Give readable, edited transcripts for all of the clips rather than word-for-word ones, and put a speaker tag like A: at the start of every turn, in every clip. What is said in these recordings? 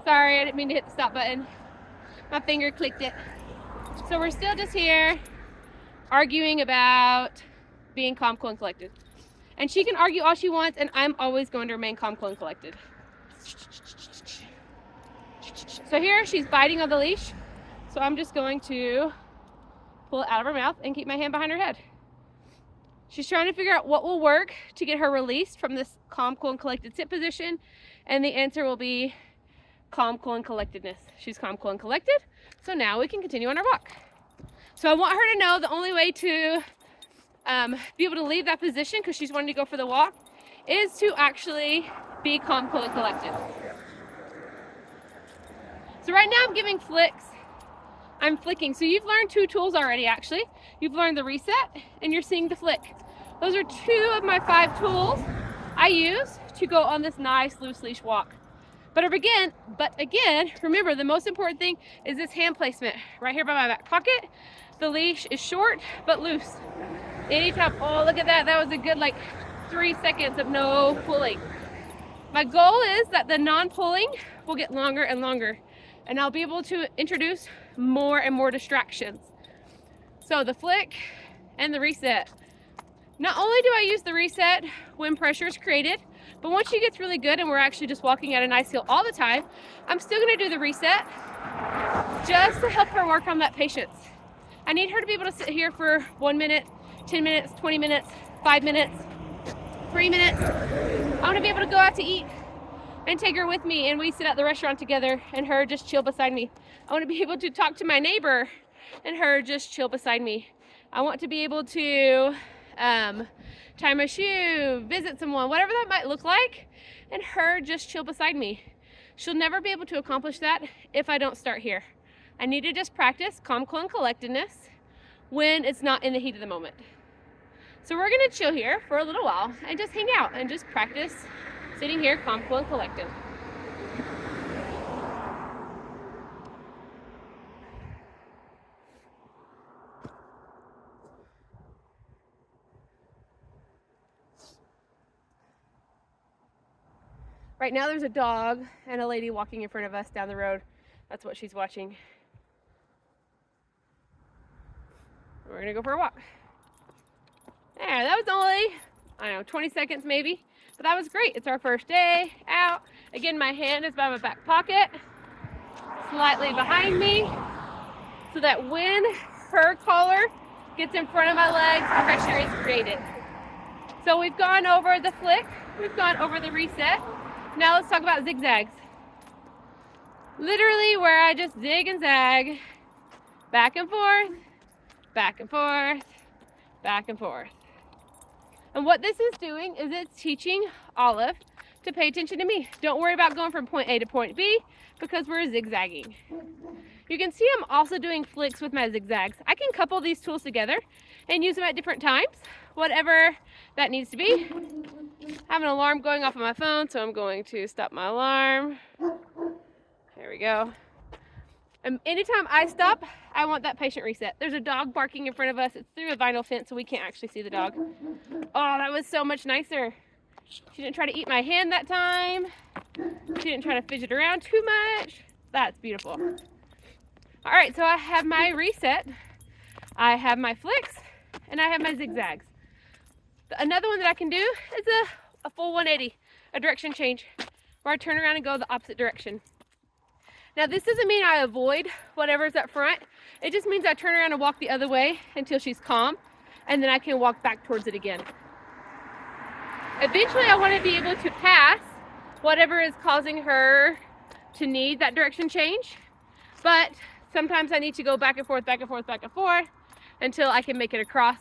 A: Sorry, I didn't mean to hit the stop button. My finger clicked it. So we're still just here arguing about being calm, cool, and collected. And she can argue all she wants, and I'm always going to remain calm, cool, and collected. So here she's biting on the leash. So I'm just going to pull it out of her mouth and keep my hand behind her head. She's trying to figure out what will work to get her released from this calm, cool, and collected sit position. And the answer will be calm, cool, and collectedness. She's calm, cool, and collected. So now we can continue on our walk. So I want her to know the only way to be able to leave that position, because she's wanting to go for the walk, is to actually be calm, cool, and collected. So right now I'm giving flicks. I'm flicking. So you've learned 2 tools already, actually. You've learned the reset and you're seeing the flick. Those are 2 of my 5 tools I use to go on this nice loose leash walk. But again, remember the most important thing is this hand placement right here by my back pocket. The leash is short but loose. Anytime, oh look at that, that was a good like 3 seconds of no pulling. My goal is that the non-pulling will get longer and longer, and I'll be able to introduce more and more distractions. So the flick and the reset. Not only do I use the reset when pressure is created, but once she gets really good and we're actually just walking at a nice heel all the time, I'm still gonna do the reset just to help her work on that patience. I need her to be able to sit here for 1 minute, 10 minutes, 20 minutes, 5 minutes, 3 minutes. I wanna be able to go out to eat and take her with me and we sit at the restaurant together and her just chill beside me. I want to be able to talk to my neighbor and her just chill beside me. I want to be able to tie my shoe, visit someone, whatever that might look like, and her just chill beside me. She'll never be able to accomplish that if I don't start here. I need to just practice calm, cool, and collectedness when it's not in the heat of the moment. So we're gonna chill here for a little while and just hang out and just practice sitting here calm, cool, and collected. Right now there's a dog and a lady walking in front of us down the road. That's what she's watching. We're gonna go for a walk. There, that was only, I don't know, 20 seconds maybe, but that was great. It's our first day out. Again, my hand is by my back pocket, slightly behind me, so that when her collar gets in front of my legs, pressure is created. So we've gone over the flick, we've gone over the reset. Now let's talk about zigzags. Literally where I just zig and zag, back and forth, back and forth, back and forth. And what this is doing is it's teaching Olive to pay attention to me. Don't worry about going from point A to point B because we're zigzagging. You can see I'm also doing flicks with my zigzags. I can couple these tools together and use them at different times, whatever that needs to be. I have an alarm going off on my phone, so I'm going to stop my alarm. There we go. And anytime I stop, I want that patient reset. There's a dog barking in front of us. It's through a vinyl fence, so we can't actually see the dog. Oh, that was so much nicer. She didn't try to eat my hand that time. She didn't try to fidget around too much. That's beautiful. All right, so I have my reset, I have my flicks, and I have my zigzags. Another one that I can do is a full 180, a direction change, where I turn around and go the opposite direction. Now this doesn't mean I avoid whatever's up front. It just means I turn around and walk the other way until she's calm, and then I can walk back towards it again. Eventually I want to be able to pass whatever is causing her to need that direction change, but sometimes I need to go back and forth, back and forth, back and forth until I can make it across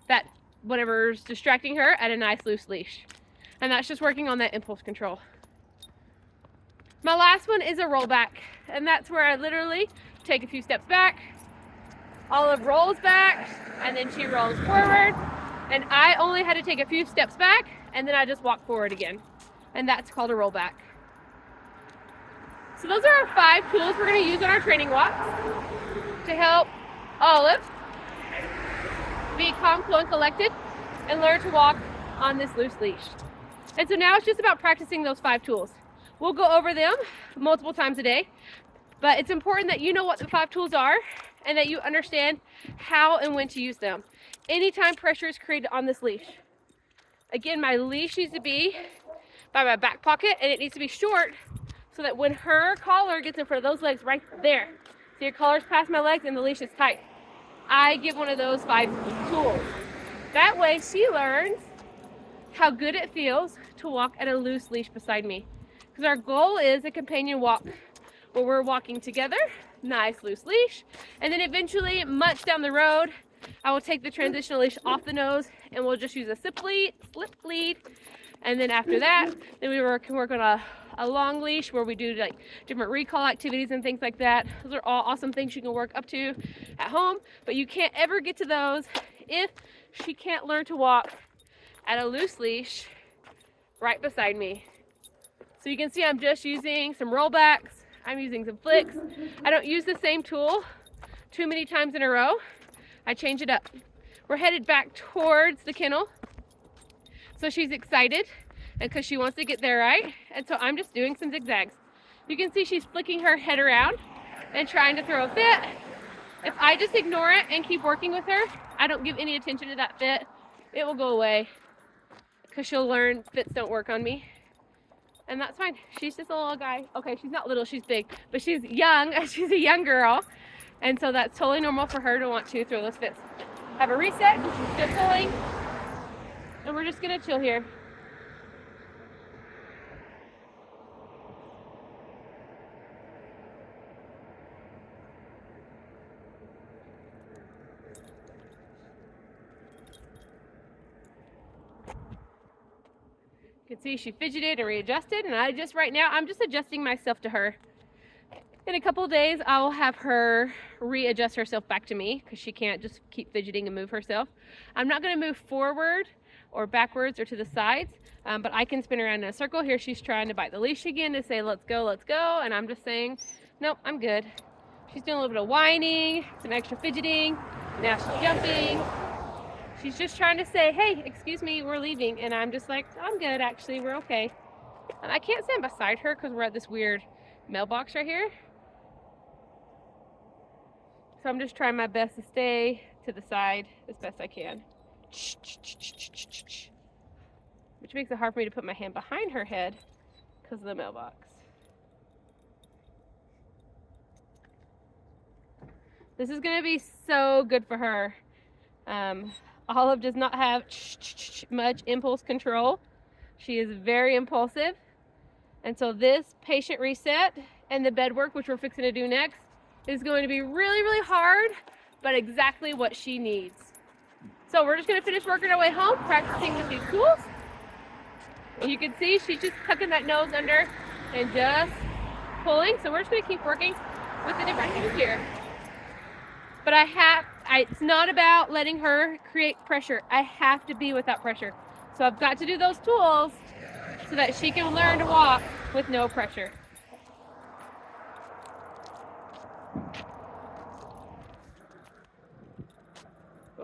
A: that whatever's distracting her at a nice loose leash. And that's just working on that impulse control. My last one is a rollback, and that's where I literally take a few steps back, Olive rolls back, and then she rolls forward, and I only had to take a few steps back, and then I just walk forward again. And that's called a rollback. So those are our 5 tools we're going to use on our training walks to help Olive be calm, cool, and collected and learn to walk on this loose leash. And so now it's just about practicing those 5 tools. We'll go over them multiple times a day, but it's important that you know what the 5 tools are and that you understand how and when to use them. Anytime pressure is created on this leash. Again, my leash needs to be by my back pocket, and it needs to be short so that when her collar gets in front of those legs right there, so your collar's past my legs and the leash is tight, I give one of those 5 tools. That way she learns how good it feels to walk at a loose leash beside me. Because our goal is a companion walk where we're walking together, nice loose leash, and then eventually, much down the road, I will take the transitional leash off the nose and we'll just use a slip lead. And then after that, then we can work on a long leash where we do like different recall activities and things like that. Those are all awesome things you can work up to at home, but you can't ever get to those if she can't learn to walk at a loose leash right beside me. So you can see I'm just using some rollbacks. I'm using some flicks. I don't use the same tool too many times in a row. I change it up. We're headed back towards the kennel. So she's excited because she wants to get there right. And so I'm just doing some zigzags. You can see she's flicking her head around and trying to throw a fit. If I just ignore it and keep working with her, I don't give any attention to that fit, it will go away because she'll learn fits don't work on me. And that's fine. She's just a little guy. Okay, she's not little, she's big, but she's young. She's a young girl. And so that's totally normal for her to want to throw those fits. Have a reset, she's still pulling. And we're just gonna chill here. You can see she fidgeted and readjusted, and I'm just adjusting myself to her. In a couple of days, I will have her readjust herself back to me because she can't just keep fidgeting and move herself. I'm not gonna move forward or backwards or to the sides, but I can spin around in a circle. Here she's trying to bite the leash again to say, let's go, and I'm just saying, nope, I'm good. She's doing a little bit of whining, some extra fidgeting, now she's jumping. She's just trying to say, hey, excuse me, we're leaving, and I'm just like, I'm good, actually, we're okay. And I can't stand beside her because we're at this weird mailbox right here. So I'm just trying my best to stay to the side as best I can. Which makes it hard for me to put my hand behind her head because of the mailbox. This is gonna be so good for her. Olive does not have much impulse control. She is very impulsive. And so this patient reset and the bed work, which we're fixing to do next, is going to be really, really hard, but exactly what she needs. So we're just gonna finish working our way home, practicing with these tools. And you can see she's just tucking that nose under and just pulling. So we're just gonna keep working with the different things here. But it's not about letting her create pressure. I have to be without pressure. So I've got to do those tools so that she can learn to walk with no pressure.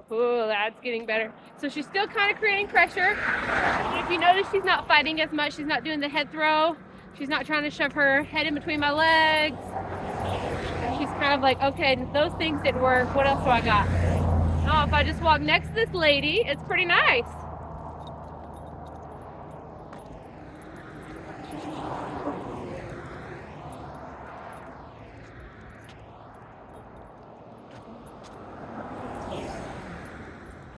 A: Oh, that's getting better. So she's still kind of creating pressure. And if you notice, she's not fighting as much. She's not doing the head throw. She's not trying to shove her head in between my legs. She's kind of like, okay, those things didn't work. What else do I got? Oh, if I just walk next to this lady, it's pretty nice.